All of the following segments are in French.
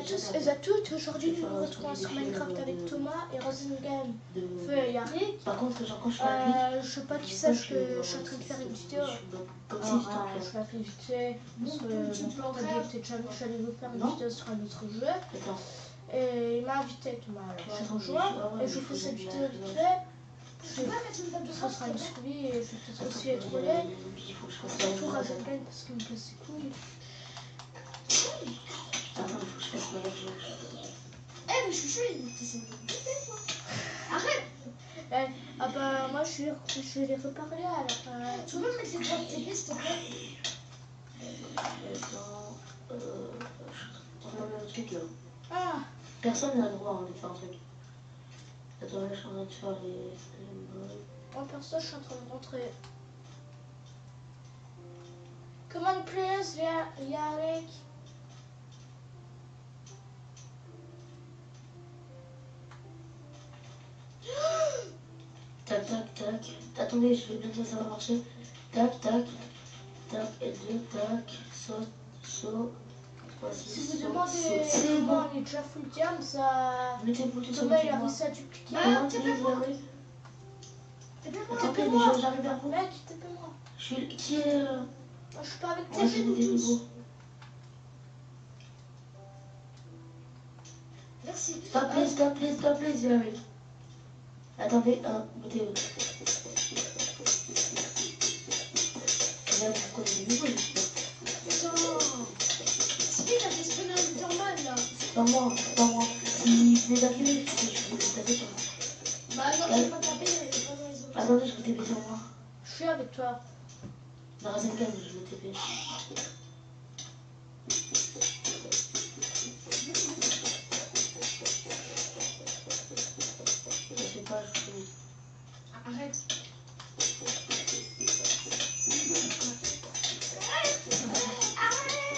tous et à toutes, aujourd'hui nous nous retrouvons sur Minecraft avec Thomas et Rasengan, Feu et Yannick. Par contre, genre quand je fais Je sais pas qui sache que je suis en train de faire une vidéo. Je la fais vite fait, parce que mon portable était déjà mis, j'allais vous faire une vidéo sur un autre jeu. Et il m'a invité Thomas, alors j'ai rejoint et je fais cette vidéo vite fait. Ce sera une survie et je vais peut-être aussi être relais. Surtout Rasengan parce qu'il me casse ses couilles. Attends, il faut que je fasse ma version. Eh, mais je suis chaud, il essaie de me buter, quoi. Arrête. Ah bah, moi je vais les reparler alors. Tu peux me mettre les droits de TP, s'il te plaît? On va le truc là. Ah. Personne n'a le droit de faire un truc. Attends, là je suis en train de faire les... En perso, je suis en train de rentrer. Come on, please, Yannick. Tac, tac, tac. Attendez, je vais bientôt, ça va marcher. Tac, tac, tac, L2, tac, saut, saut. 3, 6, Si vous saut, demandez saut. comment on est déjà full diam, ça. Mettez-vous tout Thomas il sur a moi. réussi à dupliquer. Comment tu les vois? Attendez, mais j'arrive vers vous. Mec, TP-moi. Je suis... Qui est... Moi, je suis pas avec Moi, je TP, suis nous des tous. niveaux. Merci. Stop, please, stop, please, stop, please, j'arrive. Attendez, mettez-vous. Là, vous connaissez des niveaux, j'espère. Putain. Speed a fait spawner un Enderman, là. C'est pas moi, c'est pas moi. Il venait d'arriver, je vais vous taper sur moi. Bah, non, je vais pas taper, il est pas dans les autres. Attendez, je vais TP sur moi. Je suis avec toi. Dans Rasengan, je vais TP. Je sais pas, je suis... Arrête.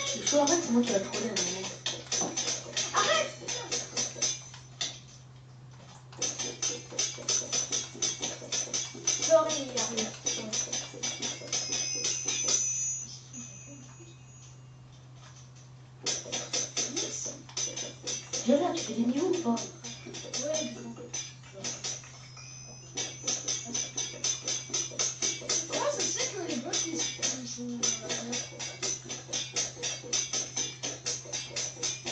Je suis chaud, arrête, c'est moi qui va troller à un moment. Arrête. Sorry, il arrive. Viens là, tu fais des niveaux ou pas? Ouais, comment ça se fait que les blocs, ils sont...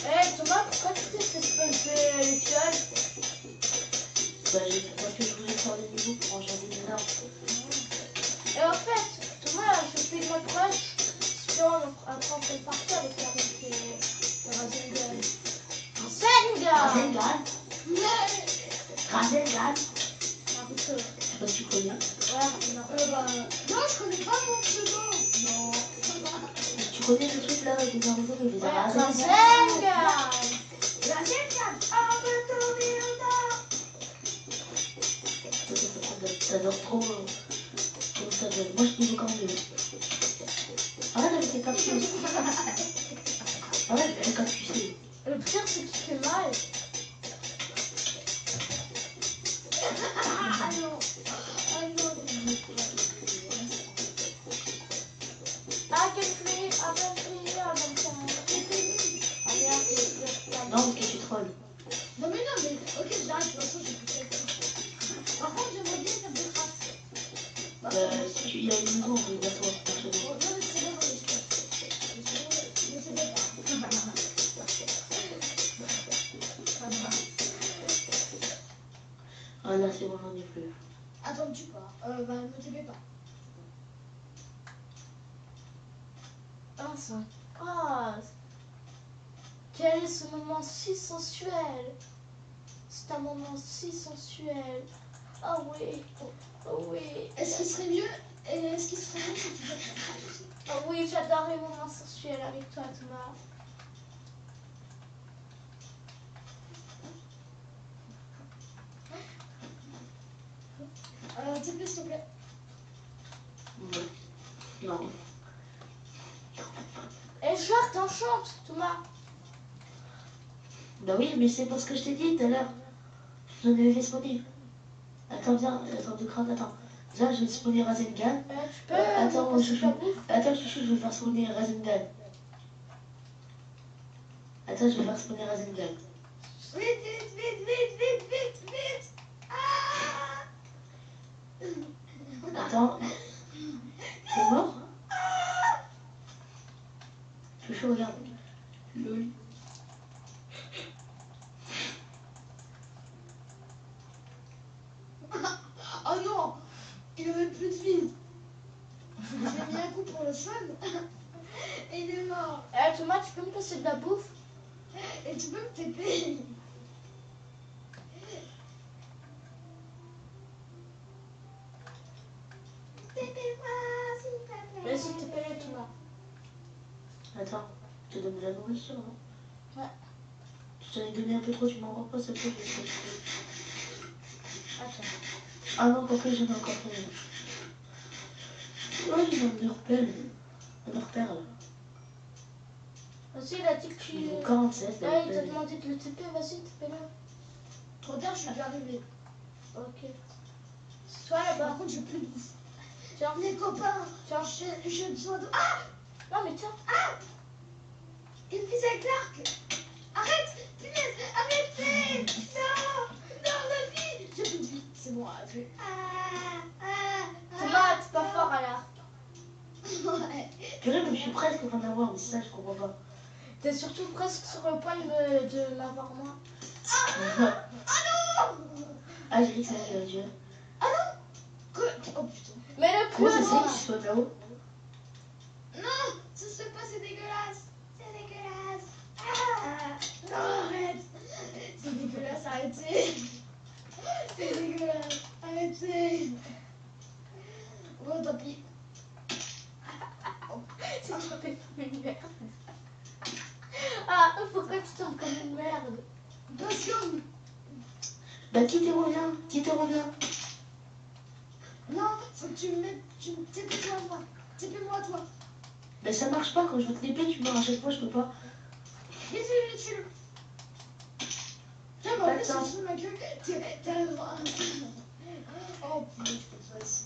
Hey Thomas, pourquoi tu t'es fait spawner les fioles? Bah, parce que je voulais faire des niveaux pour ranger des arbres. Et en fait, Thomas, je fais une mode rush. Si après on fait une partie avec Rasengan. Rasengan. Rasengan. Naruto. Je sais pas si tu connais. Ouais, Naruto. Non, je connais pas mon pseudo. Non. Tu connais ce truc là avec les Naruto qui faisait Ouais, Rasengan? Rasengan. La Zelda. T'adores trop. Comment ça s'appelle? Moi je peux quand même. Arrête avec tes cactus. Arrête avec tes cactus. Le pire, c'est qu'il fait mal. Ah non. Ah non. I can free, I can free, I can free. Ah merde, il Non, parce que tu trolls. Non, mais non, mais ok, j'arrête. De toute façon, j'ai plus de temps. Par contre, j'aimerais bien faire des traces. Si il y a une maison vers toi, personnellement. Non, mais c'est bon, mais c'est bon. Ah là, c'est bon, j'en ai plus. Attends, tu pars. Bah, ne t'aimais pas. Ah, ça. Ah, quel est ce moment si sensuel? C'est un moment si sensuel. Ah oui, oh oui. Est-ce qu'il serait mieux si tu fais Ah oui, j'adore les moments sensuels avec toi, Thomas. TP, s'il te plaît. Non. Et genre, t'enchantes, Thomas. Bah oui, mais c'est pas ce que je t'ai dit tout à l'heure. Je t'en avais fait spawner. Attends, viens, attends, de crainte, attends. Là, je vais spawner Rasengan. Tu peux Attends, passer chouchou. ta bouffe. Attends, chouchou, je vais faire spawner Rasengan. Attends, je vais faire spawner Rasengan. Vite, vite, vite, vite, vite, vite, vite. Ah. Attends. C'est mort? Je suis chaud, regarde. Lol. Oh non, il avait plus de vie. J'ai mis un coup pour le fun. Et il est mort. Eh Thomas, tu peux me passer de la bouffe? Et tu peux me TP. TP-moi, s'il te plaît. Vas-y, TP-le Thomas. Attends, je te donne de la nourriture, non? Ouais. Je t'en ai donné un peu trop, tu m'en rends pas, ça fait. Attends. Ah non, pourquoi j'en ai encore fait? Ouais, j'ai un repelle. Un repère, là. Vas-y, il a dit que tu... Niveau 47, Là, il t'a demandé de le TP, vas-y, TP-le. Trop tard, je suis déjà arrivé. Ok. C'est toi là-bas. Par contre, j'ai plus de bouffe. Tiens, Les copains, tiens. j'ai besoin de... Ah, Non mais tiens. il me vise avec l'arc. Arrête, punaise, arrêtez. Non, non, ma vie. J'ai plus de vie. C'est bon, arrête. Thomas, t'es pas fort à l'arc. Ouais. Purée, mais je suis presque en train d'avoir, mais ça, je comprends pas. T'es surtout presque sur le point de m'avoir moi. Ah, j'ai dit que ça allait tuer. Ah non. Quoi? Oh putain. Mais le Comment ça point... se fait que tu sois là-haut? Non, ça se fait pas, c'est dégueulasse. C'est dégueulasse. Non, arrête. C'est dégueulasse, arrêtez. C'est dégueulasse, arrêtez. Bon, tant pis. C'est tombé comme une merde. Ah, pourquoi tu tombes comme une merde? Parce que... Bah, qui te revient? Qui te revient? Non, faut que tu me mettes... TP-toi, moi. TP-moi, toi. Bah, ça marche pas, quand je veux te l'épée, tu meurs à chaque fois, je peux pas. Vite, vite, vite. Tiens, mais en plus, c'est sous ma gueule. T'as le droit. Oh, putain, je peux pas ici.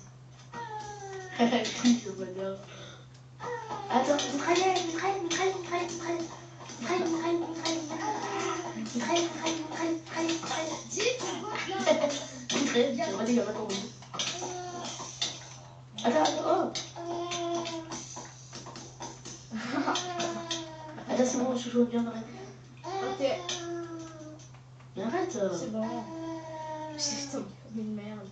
Crie, ce bonheur. Attends, mitraille. Dis, tu vois, là. Mitraille, j'ai le il y a pas tombé. Attends, oh. Attends, c'est bon, je joue bien, arrête. Ok, Mais arrête. c'est bon. J'ai tombé comme une merde.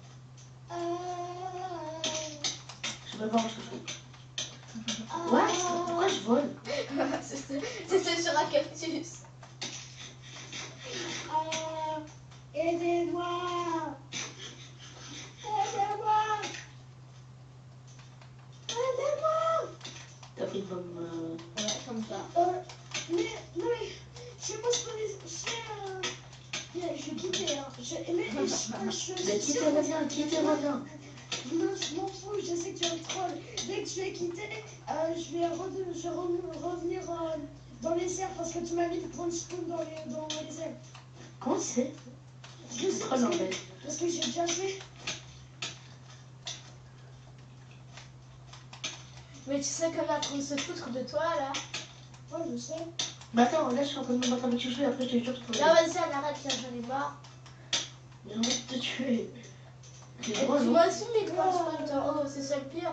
Je vais voir ce que je fais. Ouais, pourquoi je vole? C'était sur un cactus. Aidez-moi. Aidez-moi. Aidez-moi. T'as pris une pomme. Ouais, comme ça. Mais, non mais, je sais pas ce qu'on est... Je vais quitter, hein. Je Mais qui te revient? Qui te revient? Non, je m'en fous, je sais que tu es un troll. Dès que tu es quitté, je vais revenir dans les serres parce que tu m'as mis de prendre spawn dans les ailes. Comment tu sais? Je sais Troll en fait. parce que j'ai déjà fait. Mais tu sais qu'on est en train de se foutre de toi là. Ouais, je sais. Bah attends, là je suis en train de me battre avec Chouchou et après je te jure que je peux. Là, vas-y, on arrête là, j'en ai marre. J'ai envie de te tuer. C'est Et drôle, puis non? moi aussi, mes points de oh, c'est ça le pire.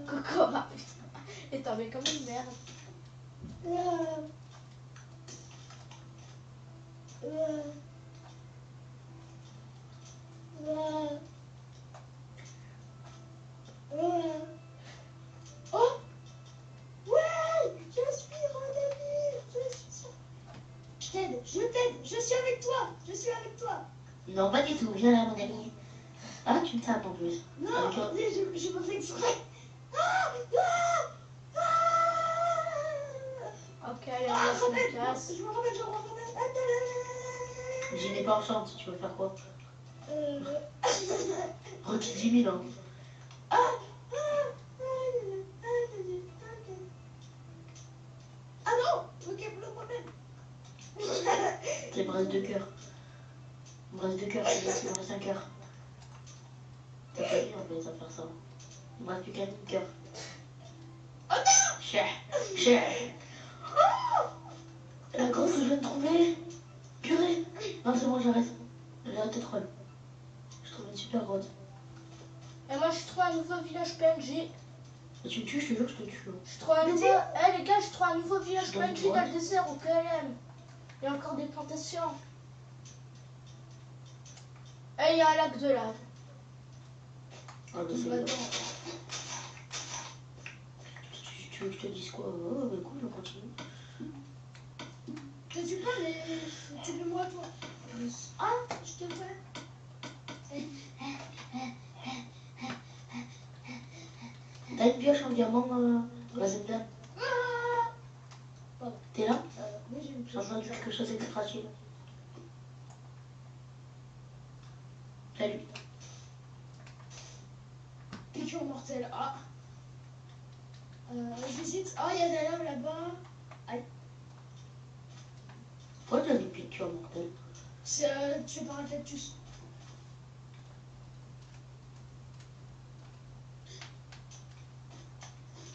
Coco, ah putain. Et t'en mets comme une merde. Oh! Ouais! Je suis redevenu! Je t'aide, je suis avec toi! Je suis avec toi! Non, pas du tout, viens là, mon ami. Ah, tu me tapes en plus. Non, Avec un- j'ai pas fait exprès! Ok, allez, on se casse. Je me remets. J'y n'ai pas en chance, tu veux faire quoi? Euh... Requis 10 000 ans. Ah non! Ok, bloque moi-même! Les braises de cœur. Brasse de cœur, c'est parce qu'il me reste un cœur. T'as pas dit en fait à faire ça. Il me reste plus qu'un cœur. Oh non! Chais. La grotte que je viens de trouver. Purée. Non, c'est bon, j'arrête. J'ai arrêté de troll. Je trouve une super grotte. Et moi, je trouve un nouveau village PNJ. Et tu me tues, je te jure que je te tue. Je trouve un Mais nouveau... Eh les gars, je trouve un nouveau village Je donne PNJ quoi dans le désert au PLM. Il y a encore des plantations. Et il y a un lac de lave. Ah, bah, c'est bon. Tu veux que je te dise quoi? Oh, bah écoute, on continue. Je sais pas, mais c'est le moi toi. Ah, je te fais. T'as une pioche en diamant, Razenda? Pardon. T'es là? Oui, j'ai une J'ai entendu quelque chose d'extracieux. Salut. piqûre mortelle. Ah. J'hésite. Ah, il y a des lames là-bas. Pourquoi t'as des piqûres mortelles? C'est tué par un cactus.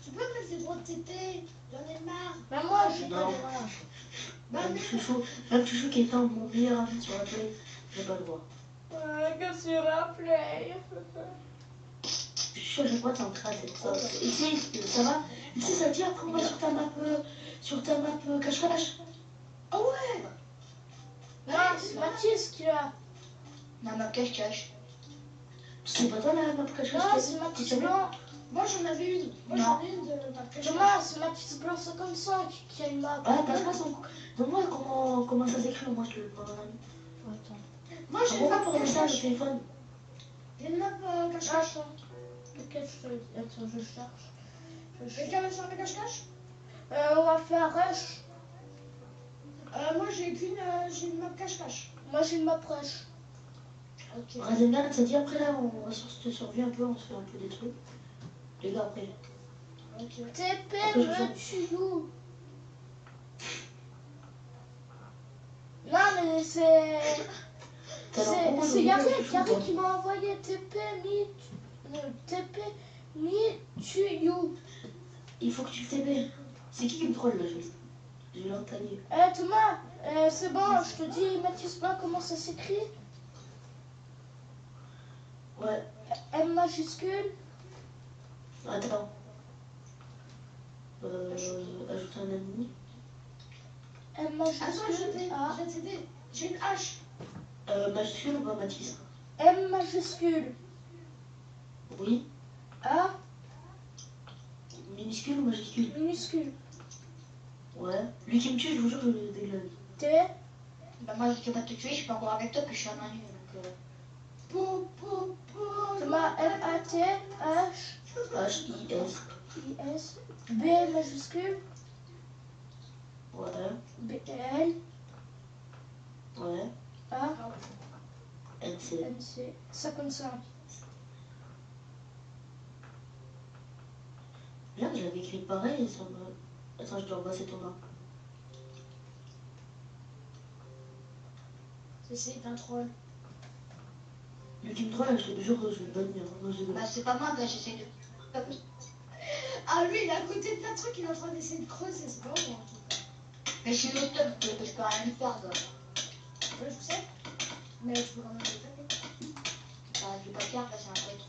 Tu peux me mettre des droits de TP? J'en ai marre. Bah moi, j'ai pas Non. de droit. Bah, Même Chouchou qui était mon meilleur ami sur la play, j'ai pas le droit. Que sur un play. Je suis sûr, j'ai pas t'en train de ça. Et tu sais, ça va? Tu sais, ça te dit après on va sur ta map cache-cache. ah ouais. Non, c'est Mathis qui l'a. La map cache-cache. C'est pas toi la map cache-cache? Non, c'est Mathis Blanc. Moi j'en avais une. Moi Non. j'en ai une de ma crèche. Thomas, c'est Mathis Blanc 55 qui a une map. Ouais, passe-moi son. Donne-moi comment ça s'écrit, moi je le prends un ami. Attends. Moi j'ai une Pourquoi map pour le message au cache-cache. téléphone? J'ai une map cache-cache. Attends. Lequel je te... Attends, je cherche. Quelqu'un veut faire un cache-cache? On va faire rush. Moi j'ai une map cache-cache. Moi j'ai une map rush. Ok. Razengan, ça dit après là, on va sur cette survie un peu, on se fait un peu des trucs. Les gars, après. Ok. TP Après, je me tue où? Non mais c'est... C'est Yari qui m'a envoyé TP me tue you. Il faut que tu le TP. C'est qui me troll là, je vais l'entailler. Eh Thomas, c'est bon, je te dis Mathis Blanc comment ça s'écrit. Ouais, M majuscule. attends. Ajouter un ami. M Attends, majuscule. A. je vais t'aider. J'ai une hache. Majuscule ou pas Mathis? M majuscule. Oui. A. Minuscule ou majuscule? Minuscule. Ouais. Lui qui me tue, je vous jure, je le déglingue. T. Bah moi je peux pas te tuer, je suis pas encore avec toi que je suis un manu donc Thomas M-A-T H H-I-S. I-S. B majuscule. Ouais. B-L. Ouais. A. N-C. N-C. 55. Merde, j'avais écrit pareil et ça me... Attends, je dois repasser ton nom. C'est un troll. Lui qui me troll, je te jure, je vais le bannir. Non, je bah c'est pas moi que j'essaie de... Ah lui il est à côté de ta truc, il est en train d'essayer de creuser, c'est pas moi en tout cas. Mais je suis au top, que je peux rien lui faire quoi. Ouais, je sais. Mais tu peux quand même le taper. Bah je vais pas faire, là c'est un truc.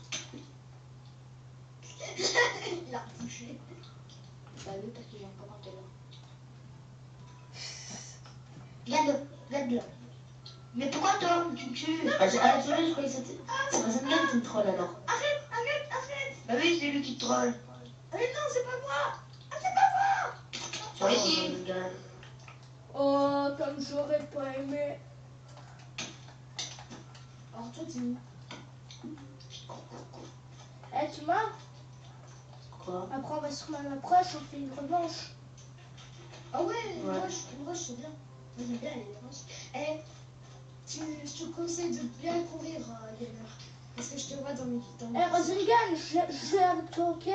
Il a repouché. Bah oui parce que j'aime pas quand t'es là. Viens de là. Mais pourquoi toi tu me tues? Ah, désolé, je croyais que c'était... C'est Razengan qui me troll alors. Arrête. Bah oui c'est lui qui te troll. Mais non, c'est pas moi. Ah, c'est pas moi. Ciao, Mais si. Razengan. Oh, comme j'aurais pas aimé. Alors toi t'es où? Eh Thomas, Quoi? après on va sur ma approche, on fait une revanche. Ah ouais, Ouais. une roche c'est bien. Moi j'aime bien les roches. Eh, je te conseille de bien courir, gamer. Parce que je te vois dans mes Eh Razengan, je vais avec toi, ok?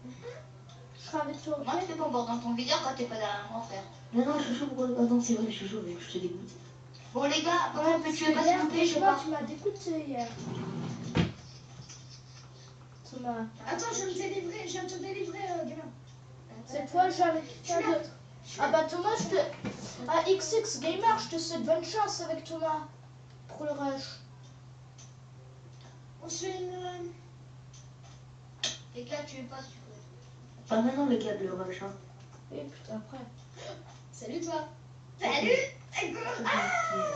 Je serai avec toi, Comment tu ok? fais pour voir dans ton vidéo quand t'es pas derrière moi frère? Non, non, chouchou, pourquoi... Ah non, c'est vrai, chouchou, mais je te dégoûte. Bon les gars, par contre, parce tu que veux pas s'il vous plaît, je sais franchement, pas. tu m'as dégoûté hier. Thomas. Attends, je viens de te délivrer, gamer. Cette fois, j'avais quelqu'un d'autre. Ah bah Thomas, je te... Ah, XX Gamer, je te souhaite bonne chance avec Thomas. Pour le rush. On se fait une... Les gars, tu veux pas si tu veux. Pas maintenant les gars, le rush. Hein. Et putain, après. Salut toi. Salut.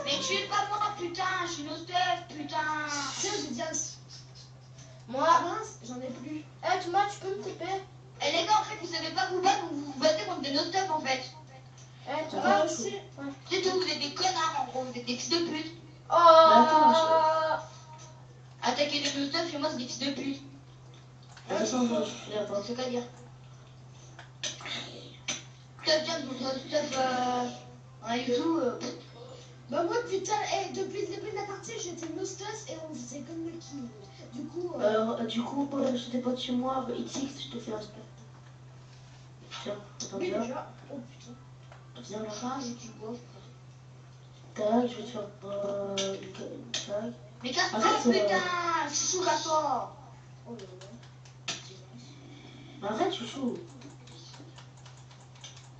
Mais tu es pas moi, putain, je suis nos stuff, putain. Tiens, j'ai dit un... Moi... Ah mince, j'en ai plus. Eh Thomas, tu peux me taper? Et les gars, en fait, vous savez pas vous battre, vous vous battez contre des nos stuff en fait. Eh Thomas, Moi aussi. C'est tout, vous êtes des connards en gros, vous êtes des fils de pute. Oh. Attaquer des nos stuff chez moi, c'est des fils de pute. Attends, je suis là. C'est qu'à dire. Stuff jam contre stuff en YouTube. Bah moi putain, depuis le début de la partie, j'étais Nostos et on faisait comme le kill. Du coup... J'étais pas de chez moi, XX, je te fais un spell. Tiens, attends Oui bien. déjà. Oh putain. Viens là. Enfin, j'ai du bois. Tac, je vais te faire... tac. Mais casse-toi, Arrête, putain. Chouchou, casse-toi. Oh là là. Arrête, chouchou.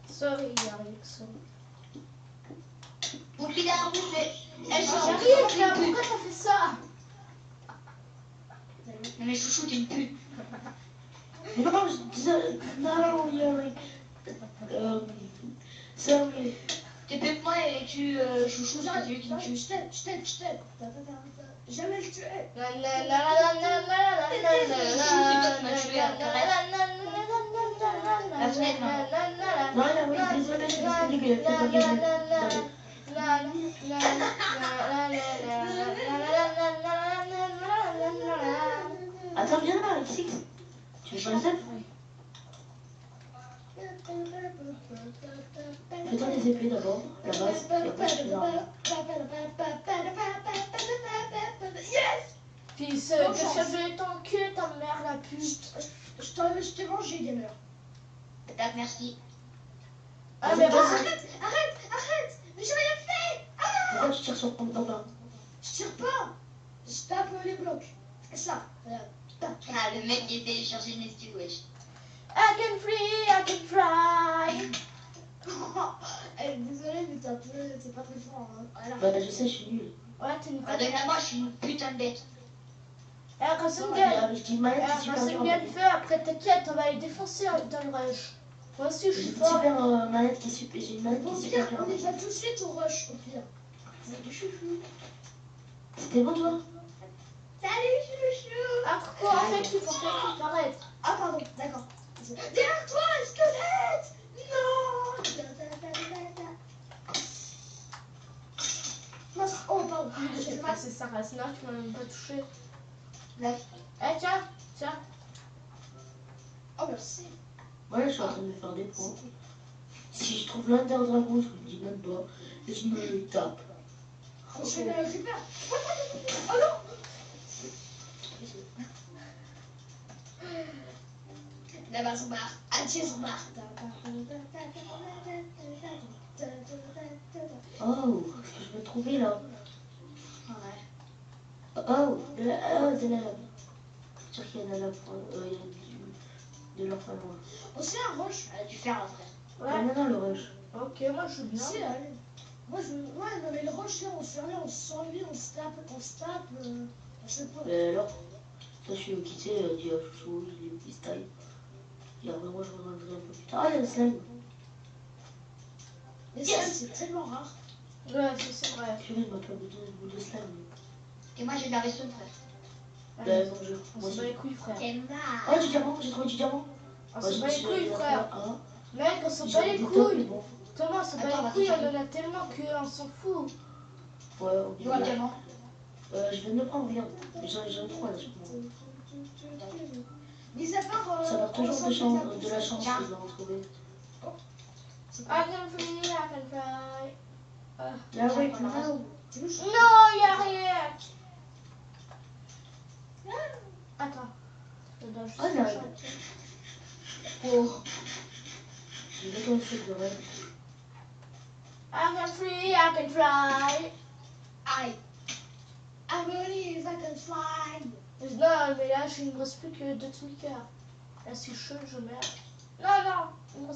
Sorry, Alex. Bouclier à rouge, mais... Elle J'arrive là, pourquoi t'as fait ça? Non mais chouchou, t'es une pute. Non, je disais... Non, Yuri. Sorry. T'es plus que moi et tu chouchou, c'est celui qui me tue. Je t'aide. Jamais le tuer. Non, là, oui, désolé, je me suis dit que c'est pas Attends, viens là, XX. Tu veux pas le zap? Fais-toi des épées d'abord, la base, et après je fais l'arme. Yes. Fils de changer ton cul, ta mère la pute. Je t'ai mangé, gamer. Peut-être merci. Ah mais vas-y. Arrête. Mais j'ai rien fait. Pourquoi tu tires sur ton pain? Je tire pas. Je tape les blocs. C'est ça. Regarde. Ah, le mec qui est téléchargé Nesty, wesh. I can free, I can fly. Désolé, mais c'est pas très fort. Hein. Alors, Bah, je sais, je suis nul. Ouais, t'es une Ah, donc moi, je suis une putain de bête. Eh, Rasengan, Je dis manette, c'est super dur. Rasengan fait, après t'inquiète, on va les défoncer dans le rush. Moi aussi, je J'ai suis une fort. super manette qui est super. J'ai une manette au qui est pire, super on dure. y va tout de suite au rush, au pire. C'est du chouchou. C'était bon, toi? Salut, chouchou. Ah, pourquoi en fait, il faut faire qu'il arrête. Ah, pardon, d'accord. Derrière toi, squelette. Non. Mince. Oh, pardon. Je sais pas, c'est sa race là, tu m'as même pas touché. Là. Eh, tiens. Oh, merci. Ouais, je suis en train de faire des points. Si je trouve l'Under Dragon, je vous le dis même pas. Et je me le tape. Je le récupère. Oh non. Là-bas, son bar. Atier son bar. Oh, ce que je vais trouver là. Ouais. Oh, de la lave. Je suis sûr qu'il y a de la lave. Il y a de l'orphelin. Aussi un rush. Elle a dû faire un frère. Ouais. Non, le rush. Ok, moi je suis bien. Si, allez. Moi, ouais, non, mais le rush, là, on se fait rien, on se sent lui, on se tape, à chaque fois. Alors, toi, je suis au quitté, dis à Chouchou, il est au freestyle. Et après, moi, je reviendrai un peu plus tard. Ah, il y a le slime. Les slimes, c'est tellement rare. Ouais, c'est vrai. Purée, il m'a pas de slime. Et moi, j'ai de la vaisseau, frère. Bah, bon jeu. On Moi se bat aussi. les couilles, frère. T'es marre. Oh, du diamant, j'ai trouvé du diamant. On se bat les couilles, frère. Mec, on se bat J'ai les des tops, mais couilles. bon. Thomas, on se bat Attends, les va couilles, te on en a tellement qu'on s'en fout. Ouais, ok. Voilà. Diamant. Je viens de le prendre, regarde. J'en ai 3 là, je crois. Mis à part. Ça va toujours de la chance Tiens. que je l'ai retrouvé. I can free, I can fly. Là, ouais, now. C'est louche. Non, y'a rien. Attends. Je dois juste Oh, là. chanter. Oh. J'ai vu comme c'est de rêve. I can free, I can fly. Aïe. I believe I can fly. Non, mais là, il ne me reste plus que 2 tweakers. Là, c'est chaud, je meurs. Non, non,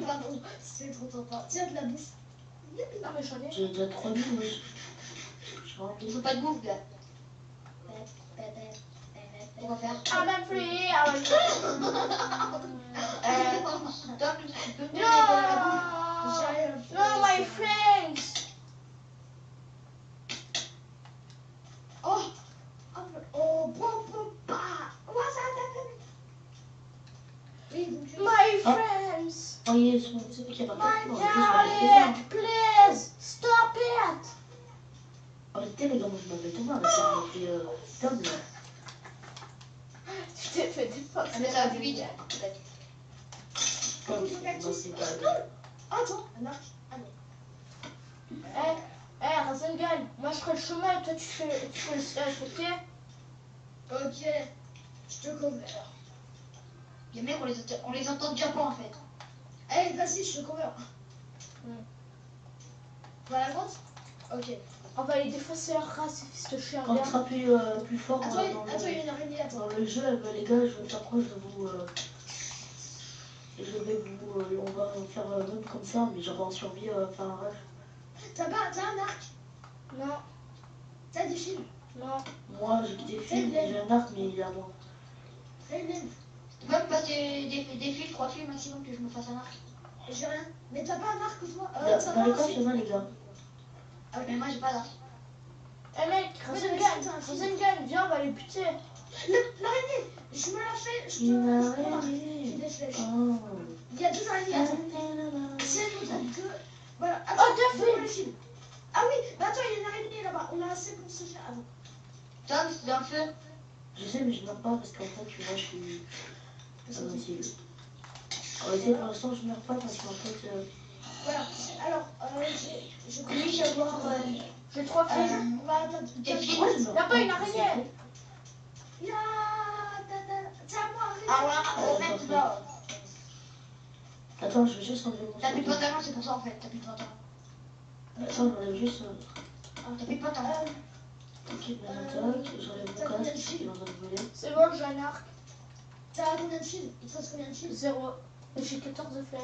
Pardon, c'est trop sympa. Tiens, de la bouffe. non, mais j'en ai. J'ai déjà 3 000, moi. Je rentre Il faut pas de bouffe, gars. On va faire. I'm free, I'm free. Tom, tu peux me donner No, no, my friends. Oh, bon, bah. Oui, donc. My friends. Oh, yes, c'est vrai qu'il y a pas My de darling, please, stop it. Arrêtez les gars, moi je m'appelle Thomas, mais ça m'a fait Tom là. Tu t'es fait des potes. Mais ça va plus vite, peut-être. Non, c'est pas. Attends, Marc. Rasengan, moi je ferai le chemin et toi tu fais le stage, ok? Ok, je te couvre. Les mecs, on les entend déjà pas en fait. Allez, vas-y, je te couvre. Voilà, compte. Ok. On va les défoncer leur race, ces fils de chien. Quand on sera plus fort Attends, il y a une araignée à toi. dans le jeu, les gars, je vais me faire proche de vous. Et je vais vous. On va faire même comme ça, mais genre en survie, faire un rush. T'as un arc? Non, T'as des fils? non. Moi, j'ai des fils, j'ai un arc, mais il est à moi. Très bien. Tu peux me passer des fils, 3 fils maximum que je me fasse un arc. J'ai rien. Mais t'as pas un arc toi? T'as Dans pas les un coffres, fil? il y en a, les gars. Ah oui, mais moi j'ai pas d'arc. Eh mec, Rasengan, viens, on va les buter. L'araignée! Je me la fais. Je Une te. J'ai araignée. des flèches. Oh. Il y a 2 araignées. Attends. C'est nous, t'as 2. Voilà. Attends, Oh, 2 donne-moi les fils. Ah oui, bah attends, il y a une araignée là-bas. On a assez pour se faire. Attends. Tom, c'est dans le feu. Je sais, mais je meurs pas parce qu'en fait, tu vois, je suis invincible. En réalité, pour l'instant, je meurs pas parce qu'en fait. Voilà. Alors, je Lui, je vais voir J'ai 3 fils. des fils. Moi, je meurs Là-bas, une araignée. Ya, c'est à moi, arrête. Ah voilà, en fait, là. Attends, je vais juste enlever mon T'as plus de sac. pantalon, c'est pour ça en fait. T'as plus de pantalon. Attends, j'enlève juste. T'as plus de pantalon. Ok, ma attaque, j'enlève mon casque qui est en train de voler. C'est bon, j'ai un arc. T'as combien de fils? Il te reste combien de fils? 0. Et j'ai 14 flèches.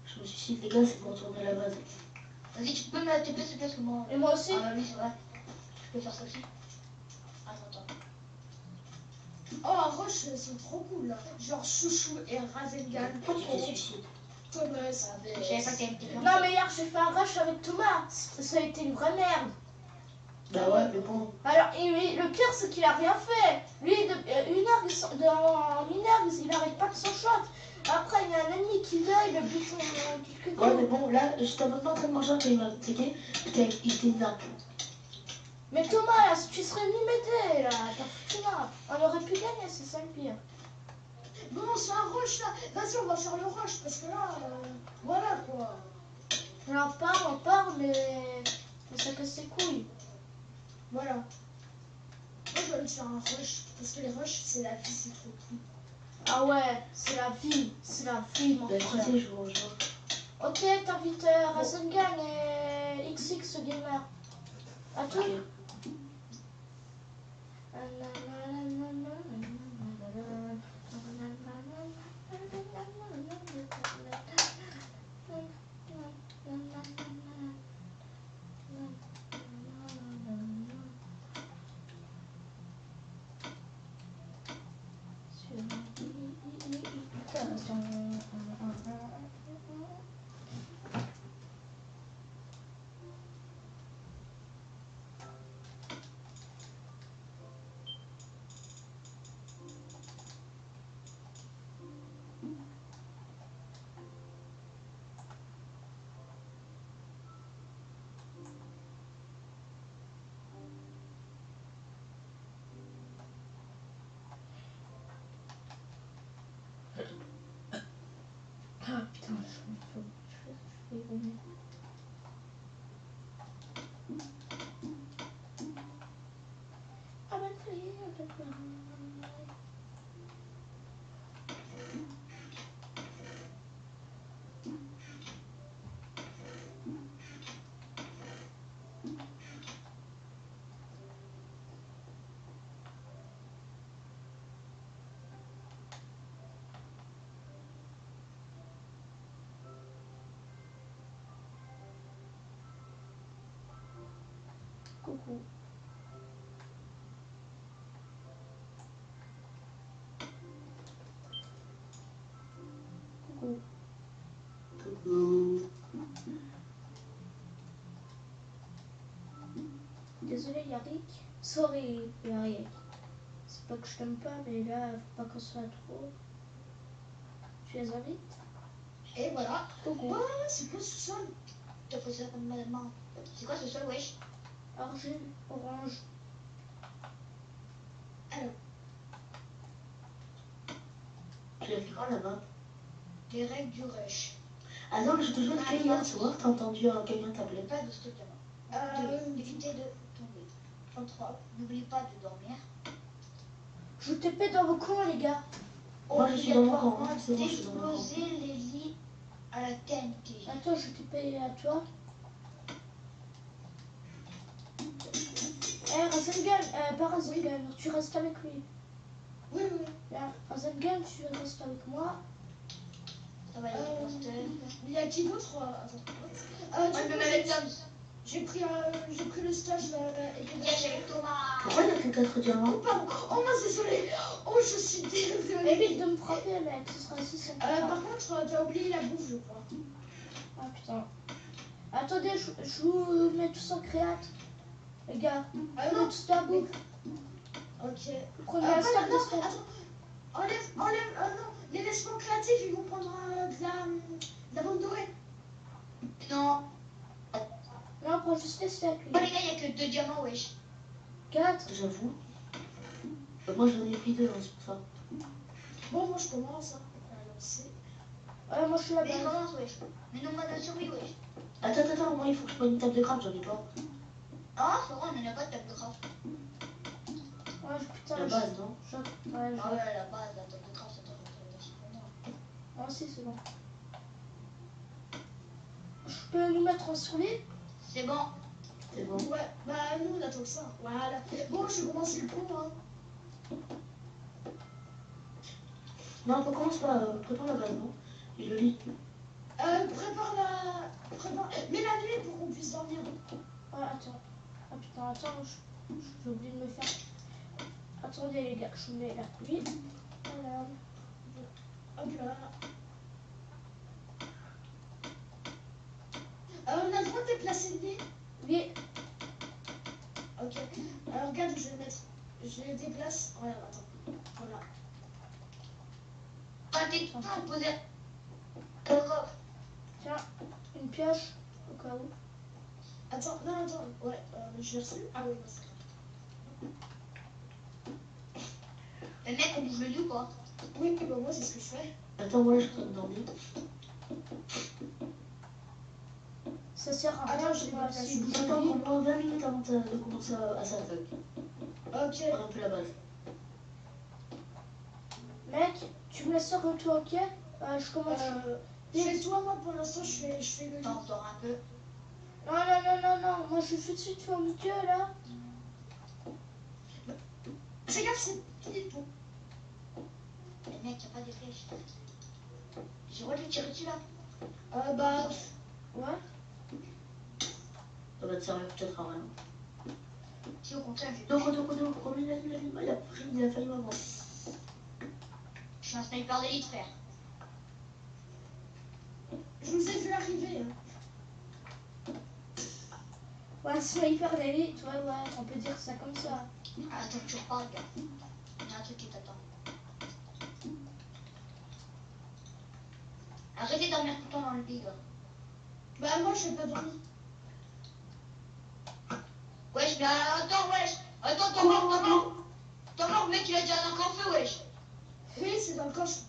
Je me suicide, les gars, c'est pour retourner à la base. Vas-y, tu peux me TP s'il te plaît, parce que moi. Et moi aussi. Ah bah oui, c'est vrai. Je peux faire ça aussi. Attends. Oh, un rush, c'est trop cool là. Genre Chouchou et Rasengan. Pourquoi tu te suicides? Thomas, ça Je savais pas que t'avais une Non, mais hier, j'ai fait un rush avec Thomas. Ça a été une vraie merde. Bah ouais, mais bon. Alors, le pire, c'est qu'il a rien fait. Lui, une heure, dans une heure, il arrête pas de s'en shot. Après, il y a un ennemi qui l'œil, le but quelque Ouais, mais bon, là, j'étais même pas en train de manger quand il m'a attaqué. Il était nappe. Mais Thomas, là, tu serais venu m'aider, là. T'as foutu là. On aurait pu gagner, c'est ça le pire. Bon, c'est un rush là. Vas-y, on va faire le rush parce que là, voilà quoi. On parle, mais ça casse ses couilles. Voilà. Moi, je vais me faire un rush parce que les rushs, c'est la vie, c'est trop cool. Ah ouais, c'est la vie, mon Bah frère. écoutez, je vous rejoins. Ok, t'invites Rasengan et XX Gamer. À tout. Ok. Ah putain, je vais vomir. Ah bah Coucou. Coucou. Coucou. Désolé Yannick. Sorry Yannick. C'est pas que je t'aime pas, mais là, faut pas qu'on soit trop. Tu les invites? Et voilà. Coucou. Oh, c'est quoi ce sol? T'as fait ça comme madame. C'est quoi ce sol, wesh? Argile, orange. Alors, Tu as fait quoi là-bas? les règles du rush. Ah non, j'ai besoin de quelqu'un ce soir. T'as entendu quelqu'un t'appeler? Pas de stock avant. Évitez de tomber. 33. N'oubliez pas de dormir. Je vous TP dans vos coins, les gars. Moi, je suis dans mon camp, hein. C'est bon, je suis dans mon camp. D'exploser les lits à la TNT. Attends, je TP à toi. Eh, Rasengan, pas Rasengan, tu restes avec lui. Oui, oui. Bien, Rasengan, tu restes avec moi. Ça va aller poster. Il y a qui d'autre? Attends. Moi, je me mets avec Tom. J'ai pris le stage. Yes, avec Thomas. Pourquoi il n'y a que 4 diamants? Oh, pardon. Oh, mince, désolé. Oh, je suis désolée. Évite de me frapper, mec, ce sera si simple. Par contre, t'as oublié la bouffe, je crois. Ah putain. Attendez, je vous mets tous en créate. Les gars, Ah non, non. tous la bouffe. Ok. Prenez un stack de non, stack. attends. Enlève, non. Les laissements créatifs, ils vont prendre de la bande dorée. Non. Là, on prend juste les stacks. Oh, les gars, il n'y a que 2 diamants, wesh. 4. J'avoue. Moi, j'en ai pris 2, hein, c'est pour ça. Bon, moi, je commence. Hein. Alors, c'est... Ouais, moi je suis Mais là-bas. commence, wesh. Mais non, moi, de survie, wesh. Attends, moi, il faut que je prenne une table de craft, j'en ai pas. Ah, c'est vrai, on n'en a pas de table de craft. Ouais, putain, La base, non? Ouais, Ah ouais, la base, la table de craft, c'est aussi pour moi. Ah si, c'est bon. Je peux nous mettre en survie? C'est bon. C'est bon. Ouais, bah, nous, on attend ça. Voilà. Bon, je vais commencer le pont, hein. Non, on commence pas. Prépare la base, non? Et le lit. Prépare. Mets la nuit pour qu'on puisse dormir. Ouais, attends. Ah putain, attends, j'ai oublié de me faire. Attendez les gars, je mets la pluie. Voilà. Hop là. On a le droit de déplacer le lit. Oui, Ok. Alors regarde, je les déplace. Regarde, attends. Voilà. Ah, t'es tout en posé. D'accord. tiens, une pioche au cas où. Attends. Ouais, je l'ai reçu. Ah oui, c'est vrai. Le mec, on bouge le lit ou quoi? Oui, bah moi, c'est ce que je fais. Attends, moi, là, je suis en train de dormir. Ça sert à rien, Attends, je je sais vais pas déplacer. si vous Attends, voulez. prends 20 minutes avant de commencer à s'attaquer. Ok. Prends un peu la base. Mec, tu me laisses sur le toit, ok? Je commence. Fais-toi, moi, pour l'instant, je fais le lit. Attends, dors un peu. Non, moi je suis tout de suite au milieu là. Fais gaffe, c'est petit pont. Le mec, il n'y a pas des flèches. J'ai le droit de lui tirer dessus là? Bah, Ouais. Ça va te servir peut-être à rien. Si au contraire, je Donc, remets la il a failli m'avoir. Je suis un sniper d'élite, frère. je vous ai vu arriver. Hein. Ouais, sniper d'élite, ouais, on peut dire ça comme ça. Ah, attends, tu reparles, gars. Il y a un truc qui t'attend. Arrêtez de dormir tout le temps dans le lit, gars. Bah, moi, je vais pas dormir. Wesh, mais attends, wesh. Attends, t'en mort, mec, il a déjà un en feu, wesh. Oui, c'est dans le coffre.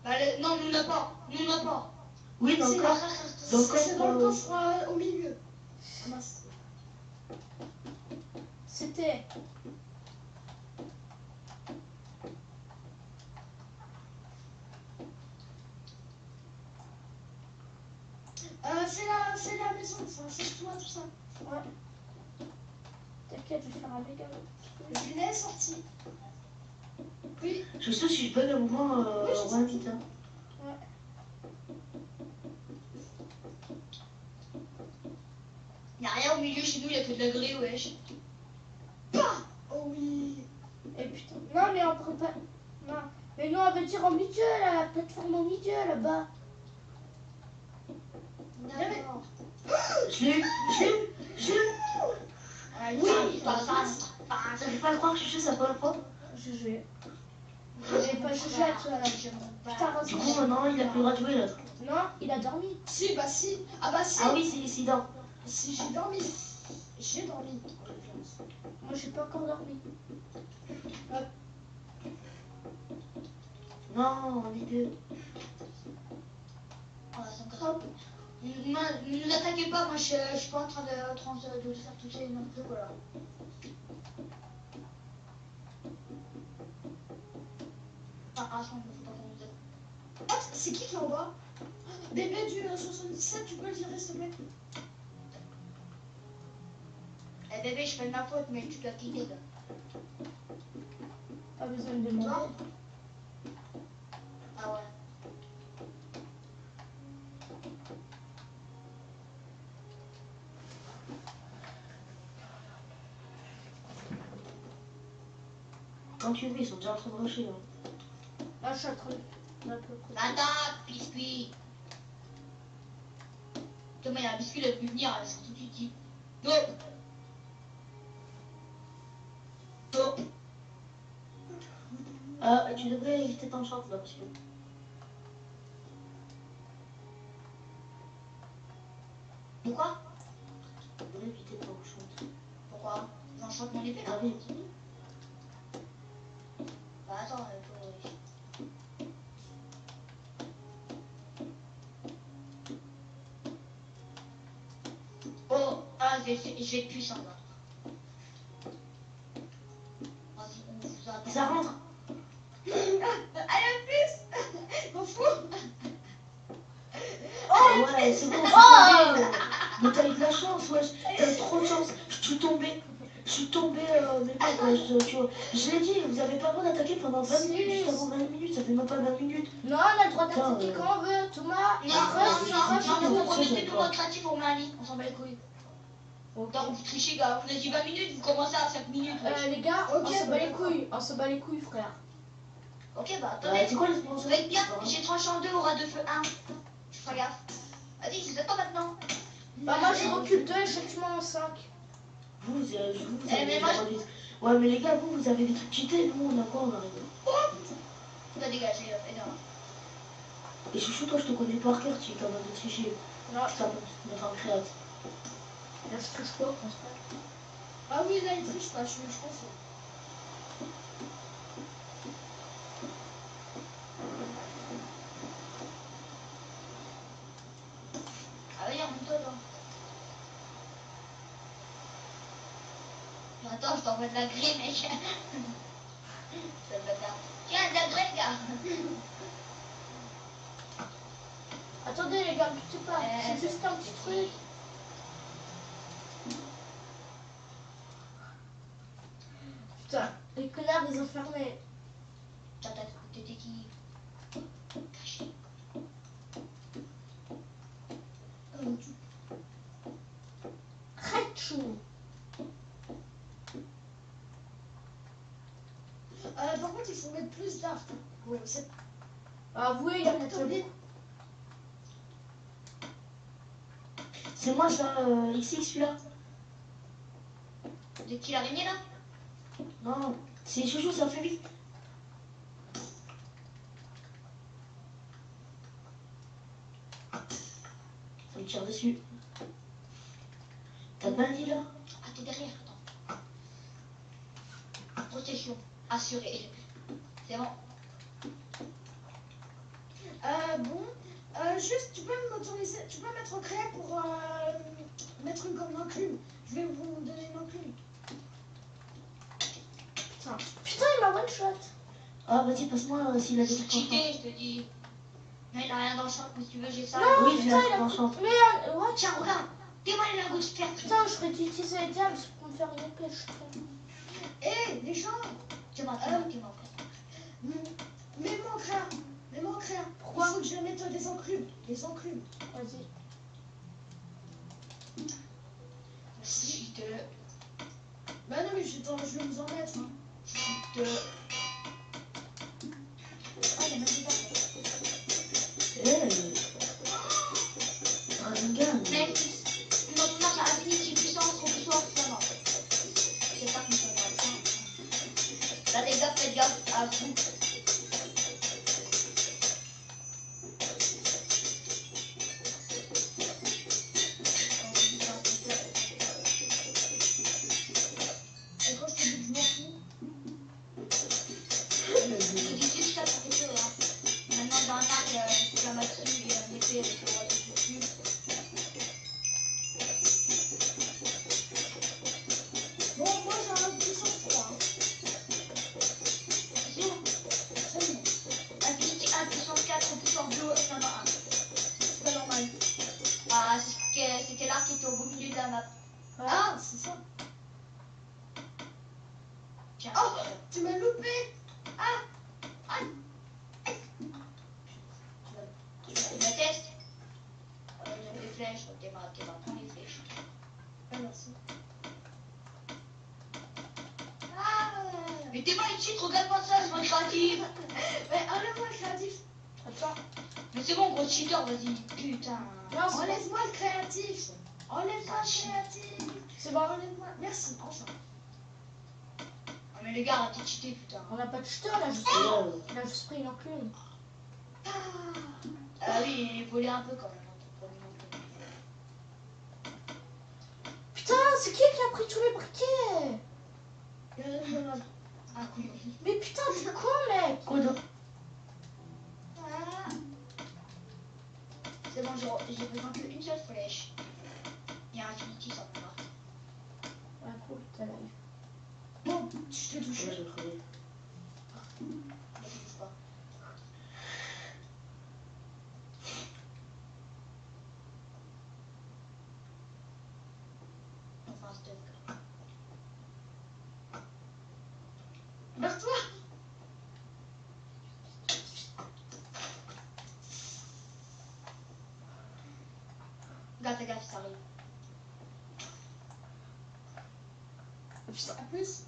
Bah, non, nous n'a pas. Oui, dans C'est le dans coffre. Dans le c'est dans le coffre. coffre au milieu. Ah, mince. C'était. C'est la maison, enfin, c'est toi, tout ça. Ouais. T'inquiète, je vais faire un méga. Je l'ai sorti. Oui, Je sais si je bug un moment, Oui, je sais. ouais, vite. Hein. Ouais. Y'a rien au milieu chez nous, y'a que de la grille, wesh. Non, mais on prépare. Non, mais non, on veut dire au milieu, là, la plateforme au milieu, là-bas. D'accord. Je l'ai eu. Oui, Ça fait pas croire que je suis ça pas le pas. GG. J'ai pas jugé à toi, là. Putain, Du coup, maintenant, il a plus le droit de jouer, là. Non, il a dormi. Si, bah si. Ah bah si. Ah oui, c'est dans. Si, j'ai dormi. J'ai dormi. Moi, j'ai pas encore dormi. Non, on est deux. Hop. Ne nous attaquez pas, moi je suis pas en train de faire tout ça non plus, voilà. Enfin, faut pas qu'on nous aide. Ah, c'est qui est en bas? Bébé du 77, tu peux le virer s'il te plaît? Eh bébé, je fais de ma faute, mais tu dois quitter là. Pas besoin de demander. Ah ouais. Quand tu veux, ils sont déjà en train de rusher. Hein. Là, je suis en train de. Un peu près. Attends, biscuit. Thomas, il y a un biscuit, il a pu venir, elle sera tout de suite dit. Non. Non. Tu devrais éviter ton chance là parce que. Pourquoi? Tu devrais éviter ton chance. Pourquoi? J'enchante mon épée là. Ah oui. Bah attends, Oh, ah, je vais être puissant là. Vas-y, on vous attend. Ça rentre. Allez, plus. M'en fous. Ouais, c'est bon, je suis tombée. Mais t'as eu de la chance, wesh. T'as eu trop de chance. Je suis tombée. Mais pas, wesh. Je l'ai dit, vous avez pas le droit d'attaquer pendant 20 minutes. Juste avant 20 minutes, ça fait même pas 20 minutes. Non, on a le droit Putain, d'attaquer quand on veut. Thomas, Non, vous remettez tout votre créatif, on met un lit, on s'en bat les couilles. Donc vous trichez, gars, vous avez dit 20 minutes, vous commencez à 5 minutes. wesh. Les gars, Ok, on se bat les d'accord. couilles. On se bat les couilles, frère. Ok, bah C'est attendez, quoi le sponsor? vous êtes bien, j'ai tranché en deux, aura de feu 1. Tu feras gaffe. Vas-y, c'est toi maintenant. Bah, moi, je recule 2 et je tue en 5. Vous Eh, avez mais des moi, droits de- Ouais, mais les gars, vous avez des trucs cheatés. Nous, on a quoi? On a rien. Tu dois dégager, énorme. Et chouchou, toi, je te connais par cœur. Tu es capable de tricher. Non, Tu t'appelles mettre en créate. là, je touche pas, je pense pas. Ah oui, là, il triche pas, je pense. Ah oui, remonte-toi, toi. Attends, je t'envoie de la grille, mec. C'est le bâtard. Tiens, de la grille, gars. Attendez, les gars, je sais pas. C'est juste un petit truc. Putain, les connards, ils ont fermé. T'étais qui? Caché. Rachou. Par contre, il faut mettre plus d'art. Ouais, c'est Ah oui, il y a peut-être T'as oublié. C'est moi, ça, XX, celui-là. De qui l'araignée là? Non, c'est chouchou, ça fait vite. Ça me tire dessus. T'as pas dit là? Ah, t'es derrière, attends. Protection assurée. C'est bon. Bon, juste, tu peux m'autoriser, tu peux mettre en créa pour mettre une comme l'enclume. Je vais vous donner une enclume. Putain, il m'a one shot. Ah, vas-y, passe-moi s'il a des C'est trucs en cheaté, je te dis. Mais il a rien dans le champ, mais si tu veux, j'ai ça. Non, Oui, j'ai putain, un il truc a. en chante. Mais what? Tiens, regarde. Dis-moi les lingots de fer. Putain, je vais utiliser les diables pour me faire une épée, je suis con. Hé, les gens, Tiens-moi, tiens-moi. mets-moi en créa. Mets-moi en créa. Pourquoi? Il faut que je mette des enclumes. Des enclumes. Vas-y. Cheaté. Bah non, mais je vais vous en mettre. Hein. Cheaté. même pas. Rasengan. Mais quand on marche à infinity puissance, trop puissance, ça marche. C'est ça qui me fait mal. Là, les gars, faites gaffe à vous. Et quand je te dis que je m'en fous, C'est difficile, ça fait chaud, hein. Maintenant, dans un arc, il y a une exclamation et un épée avec le roi de dessus. bon, moi j'ai un puissance 3. Hein. C'est où Seulement. Infinity 1, puissance 4, puissance 2, il y en a un. C'est pas normal. Ah, c'était l'arc qui était au beau milieu de la map. Ah, c'est ça. Tiens. Oh, tu m'as loupé. Ah, Tu me testes les flèches, t'es pas, prends les flèches. ah merci. Mais t'es pas ici, regarde-moi ça, c'est pas créatif. Mais enlève-moi le créatif. Attends. Mais c'est bon, gros cheater, vas-y, putain. Non, c'est bon. Enlève-moi le créatif. Enlève-moi le créatif. C'est bon. Enlève-moi. Merci, enfin. Ah, mais les gars, arrêtez de cheater, putain. On n'a pas de jeteur, là, juste pris une enclume. Ah oui, il volait un peu quand même. Putain, c'est qui a pris tous les briquets? Ah, couillon. Mais putain, t'es con, mec. Quoi d'autre? C'est bon, j'ai besoin qu'une seule flèche. Il y a un Infinity, ça me va. Ah, cool, t'as live. Bon, je t'ai touché. Ouais, j'ai crevé. Ne bouge pas. Enfin, stop. Vers toi. Fais gaffe, ça arrive. À plus.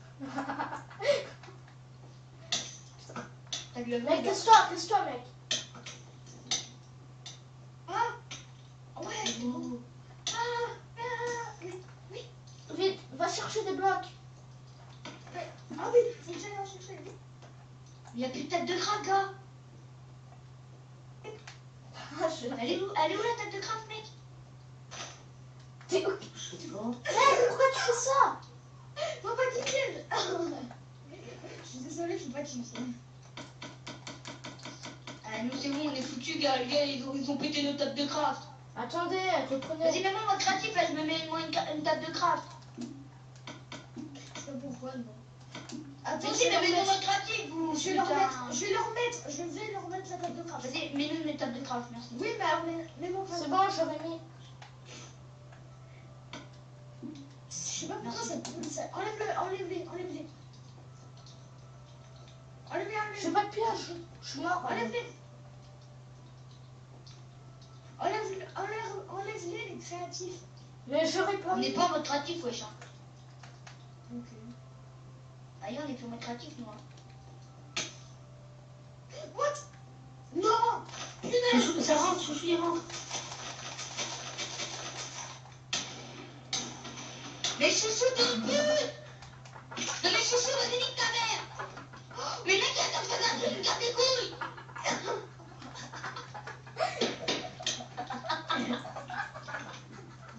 T'as vu le Mec, mec casse-toi, mec. Ah. Ouais. Oui. Vite, va chercher des blocs. Ah oui, faut que j'aille en chercher. Il n'y a plus de tête de crabe, gars. Elle est où la tête de crabe, mec? T'es où? Je sais pas. Mec, pourquoi tu fais ça? Faut pas qu'il vienne. Je suis désolée, faut pas qu'il vienne. Ah, nous, c'est bon, on est foutus, gars. Les gars, ils ont pété nos tables de craft. Attendez, Vas-y, reprenez. mets-moi votre créatif, là, je me mets moi une table de craft. Je sais pas pourquoi, non. Mais Attends, si, mais mets-moi votre créatif, vous. je vais leur putain. mettre, je vais leur mettre la table de craft. Vas-y, mets-nous une table de craft, merci. Oui, mais alors, mets mon C'est craft. bon, j'aurais mis. Je sais pas pourquoi ça. Enlève-les. J'ai Enlève-les. pas de piège. Je suis mort. Enlève-les. Enlève-les, les créatifs. Mais j'aurais pas On n'est mis. pas en mode créatif, wesh. Hein. Ok. Ailleurs, on est plus en mode créatif, nous. Hein. What? Non. Punaise. Ça rentre, Chouchou, il rentre. Mais chouchou, t'es une pute! Non mais chouchou, vas-y, nique ta mère! Mais mec, attends, fais un truc, garde tes couilles!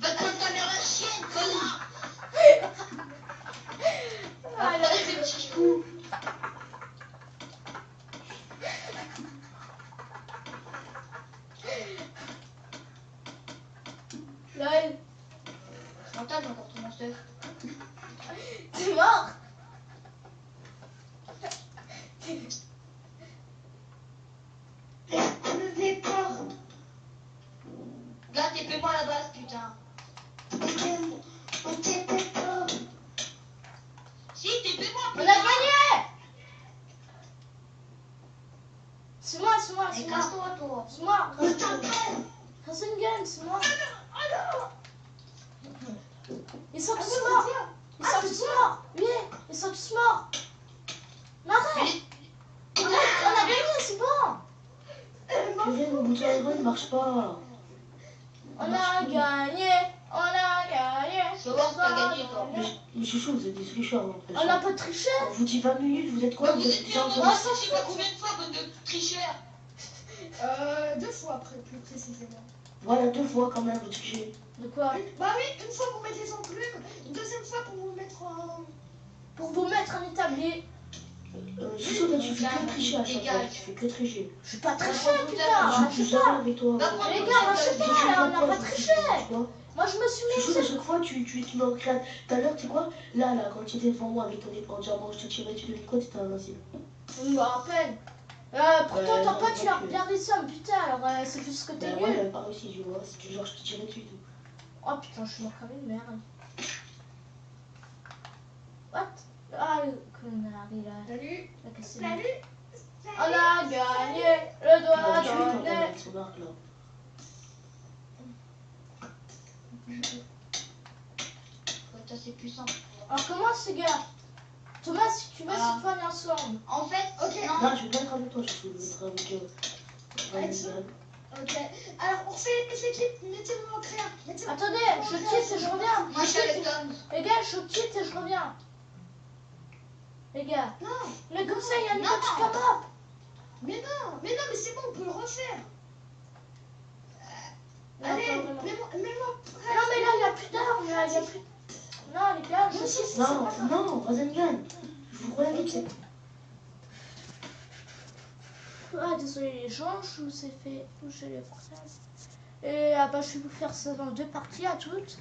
Va te prendre ta mère la chienne, connard! Ah, là, c'est petit fou! Lol, Mental, j'ai encore tout mon stuff. t'es mort. Enlève-les pas. Gars, TP-moi à la base, putain. On t'aidait pas. Si, TP-moi, On a putain! gagné. C'est moi, c'est moi, Et c'est moi. casse-toi, toi. C'est moi. Mais t'appelles. Rasengan, c'est moi. Oh non. Ils sont Ah tous oui, morts. tiens. Ils sont tous morts. Oui, ils sont tous morts. Mais arrête. Mais On a gagné, c'est bon. bouton Iron ne marche pas. On a gagné. On a gagné. Je veux voir si t'as gagné, toi. Mais chouchou, vous êtes des tricheurs. En fait. On n'a pas triché. On vous dit 20 minutes, vous êtes quoi? Vous Vous êtes êtes déjà en bien, train moi, de- ça, je sais pas combien de fois, bande de tricheurs. 2 fois après, plus précisément. Voilà, 2 fois quand même, vous trichez. De quoi? Bah oui, une fois pour mettre les enclumes, une deuxième fois pour vous mettre en... Pour vous mettre un établi. Chouchou, toi, tu fais que tricher à chaque fois. Tu fais que tricher. Je suis pas triché, Franchement, putain. Je suis d'accord avec toi. Va prendre Les ton gars, moi, je sais téléphone. pas, on n'a pas triché. Tu vois? Moi, je me suis mis. Chouchou, à chaque fois, tu me reclades. Tout à l'heure, tu sais quoi? Là, quand tu étais devant moi avec ton épée en diamant, je te tirais, tu devais quoi? T'étais invincible. Je me rappelle. Pourtant, ton pote, il a bien réussi à me buter, alors c'est juste que t'es Ben, moi, nul. j'avais pas réussi, tu vois. C'est que genre, je te tirais dessus et tout. Oh putain, je suis mort comme une merde. What? Ah, le connard, il a Salut. cassé. Salut. On a gagné le Il doigt va tuer quand dans même le nez. avec son arc là. Faut être assez puissant. Alors, comment c'est, gars? Thomas, si tu veux, Ah. c'est pas ensemble. En fait, Ok. non. Non, je vais pas être avec toi, je vais être avec Ryan. Ok. Alors, on refait les équipes. Mettez-vous en créa. Mettez-vous Attendez, en je créa. quitte et je reviens. Moi, je suis avec Tom. Les gars, je quitte et je reviens. Les gars. Non. Mais comme ça, il y a une Non. petite cam-up. Mais non, mais c'est bon, on peut le refaire. Non, Allez, pas vraiment. mets-moi Non, mais là, il n'y a plus d'armes. Là, il y a plus... Non, les gars, je Non, quitte. Non, Rasengan. Je vous réinvite. Ah, désolé les gens, je vous ai fait toucher les françaises. Et ah bah, je vais vous faire ça dans 2 parties à toutes.